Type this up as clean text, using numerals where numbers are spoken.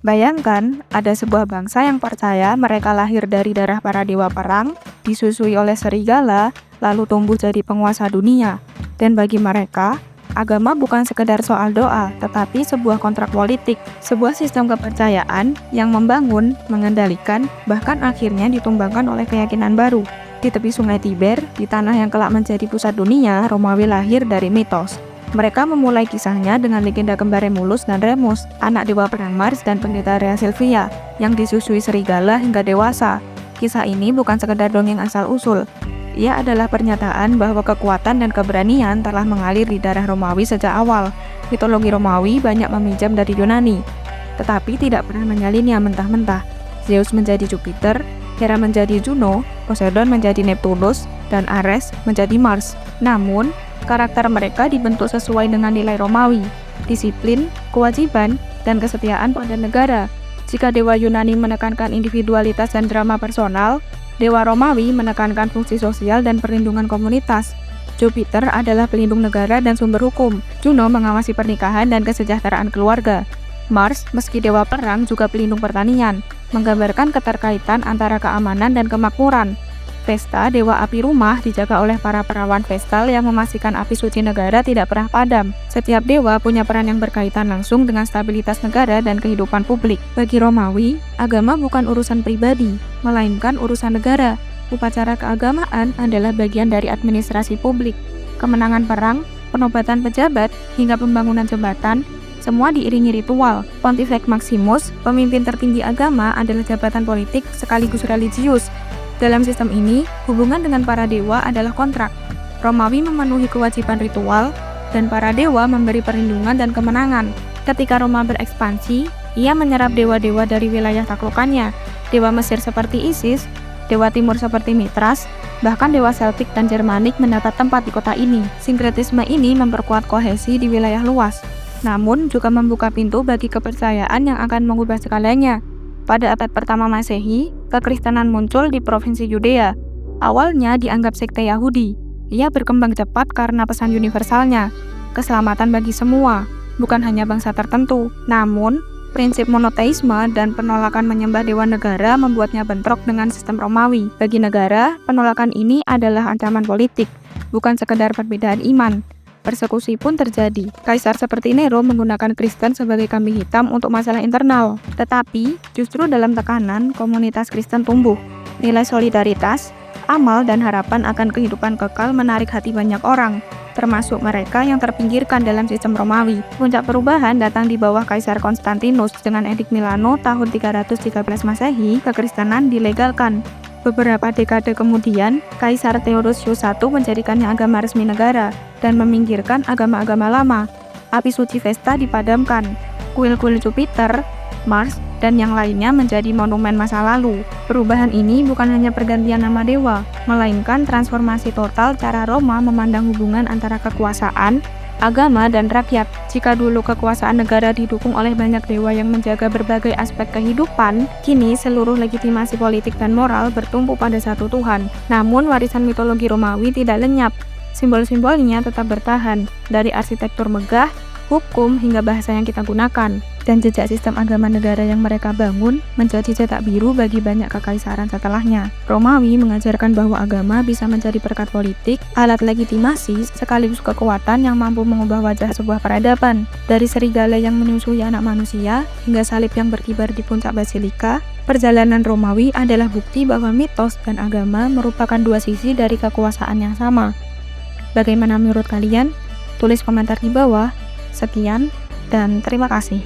Bayangkan, ada sebuah bangsa yang percaya mereka lahir dari darah para dewa perang, disusui oleh serigala, lalu tumbuh jadi penguasa dunia. Dan bagi mereka, agama bukan sekedar soal doa, tetapi sebuah kontrak politik, sebuah sistem kepercayaan yang membangun, mengendalikan, bahkan akhirnya ditumbangkan oleh keyakinan baru. Di tepi sungai Tiber, di tanah yang kelak menjadi pusat dunia, Romawi lahir dari mitos. Mereka memulai kisahnya dengan legenda kembar Remulus dan Remus, anak dewa perang Mars dan pendeta Rhea Silvia, yang disusui serigala hingga dewasa. Kisah ini bukan sekedar dongeng asal-usul. Ia adalah pernyataan bahwa kekuatan dan keberanian telah mengalir di darah Romawi sejak awal. Mitologi Romawi banyak meminjam dari Yunani, tetapi tidak pernah menyalinnya mentah-mentah. Zeus menjadi Jupiter, Hera menjadi Juno, Poseidon menjadi Neptunus, dan Ares menjadi Mars. Namun, karakter mereka dibentuk sesuai dengan nilai Romawi, disiplin, kewajiban, dan kesetiaan pada negara. Jika dewa Yunani menekankan individualitas dan drama personal, dewa Romawi menekankan fungsi sosial dan perlindungan komunitas. Jupiter adalah pelindung negara dan sumber hukum. Juno mengawasi pernikahan dan kesejahteraan keluarga. Mars, meski dewa perang, juga pelindung pertanian, menggambarkan keterkaitan antara keamanan dan kemakmuran. Vesta, dewa api rumah, dijaga oleh para perawan Vestal yang memastikan api suci negara tidak pernah padam. Setiap dewa punya peran yang berkaitan langsung dengan stabilitas negara dan kehidupan publik. Bagi Romawi, agama bukan urusan pribadi, melainkan urusan negara. Upacara keagamaan adalah bagian dari administrasi publik. Kemenangan perang, penobatan pejabat, hingga pembangunan jembatan, semua diiringi ritual. Pontifex Maximus, pemimpin tertinggi agama, adalah jabatan politik sekaligus religius. Dalam sistem ini, hubungan dengan para dewa adalah kontrak. Romawi memenuhi kewajiban ritual, dan para dewa memberi perlindungan dan kemenangan. Ketika Roma berekspansi, ia menyerap dewa-dewa dari wilayah taklukannya. Dewa Mesir seperti Isis, dewa Timur seperti Mithras, bahkan dewa Celtic dan Germanik mendapat tempat di kota ini. Sinkretisme ini memperkuat kohesi di wilayah luas, namun juga membuka pintu bagi kepercayaan yang akan mengubah segalanya. Pada abad pertama Masehi, kekristenan muncul di provinsi Yudea. Awalnya dianggap sekte Yahudi. Ia berkembang cepat karena pesan universalnya, keselamatan bagi semua, bukan hanya bangsa tertentu. Namun, prinsip monoteisme dan penolakan menyembah dewa negara membuatnya bentrok dengan sistem Romawi. Bagi negara, penolakan ini adalah ancaman politik, bukan sekedar perbedaan iman. Persekusi pun terjadi. Kaisar seperti Nero menggunakan Kristen sebagai kambing hitam untuk masalah internal. Tetapi, justru dalam tekanan, komunitas Kristen tumbuh. Nilai solidaritas, amal, dan harapan akan kehidupan kekal menarik hati banyak orang, termasuk mereka yang terpinggirkan dalam sistem Romawi. Puncak perubahan datang di bawah Kaisar Konstantinus. Dengan Edikt Milano tahun 313 Masehi, kekristenan dilegalkan. Beberapa dekade kemudian, Kaisar Theodosius I menjadikannya agama resmi negara dan meminggirkan agama-agama lama. Api suci Vesta dipadamkan, kuil-kuil Jupiter, Mars, dan yang lainnya menjadi monumen masa lalu. Perubahan ini bukan hanya pergantian nama dewa, melainkan transformasi total cara Roma memandang hubungan antara kekuasaan, agama, dan rakyat. Jika dulu kekuasaan negara didukung oleh banyak dewa yang menjaga berbagai aspek kehidupan, kini seluruh legitimasi politik dan moral bertumpu pada satu Tuhan. Namun warisan mitologi Romawi tidak lenyap. Simbol-simbolnya tetap bertahan, dari arsitektur megah, hukum, hingga bahasa yang kita gunakan. Dan jejak sistem agama negara yang mereka bangun menjadi cetak biru bagi banyak kekaisaran setelahnya. Romawi mengajarkan bahwa agama bisa menjadi perekat politik, alat legitimasi, sekaligus kekuatan yang mampu mengubah wajah sebuah peradaban. Dari serigala yang menyusui anak manusia, hingga salib yang berkibar di puncak basilika, perjalanan Romawi adalah bukti bahwa mitos dan agama merupakan dua sisi dari kekuasaan yang sama. Bagaimana menurut kalian? Tulis komentar di bawah. Sekian, dan terima kasih.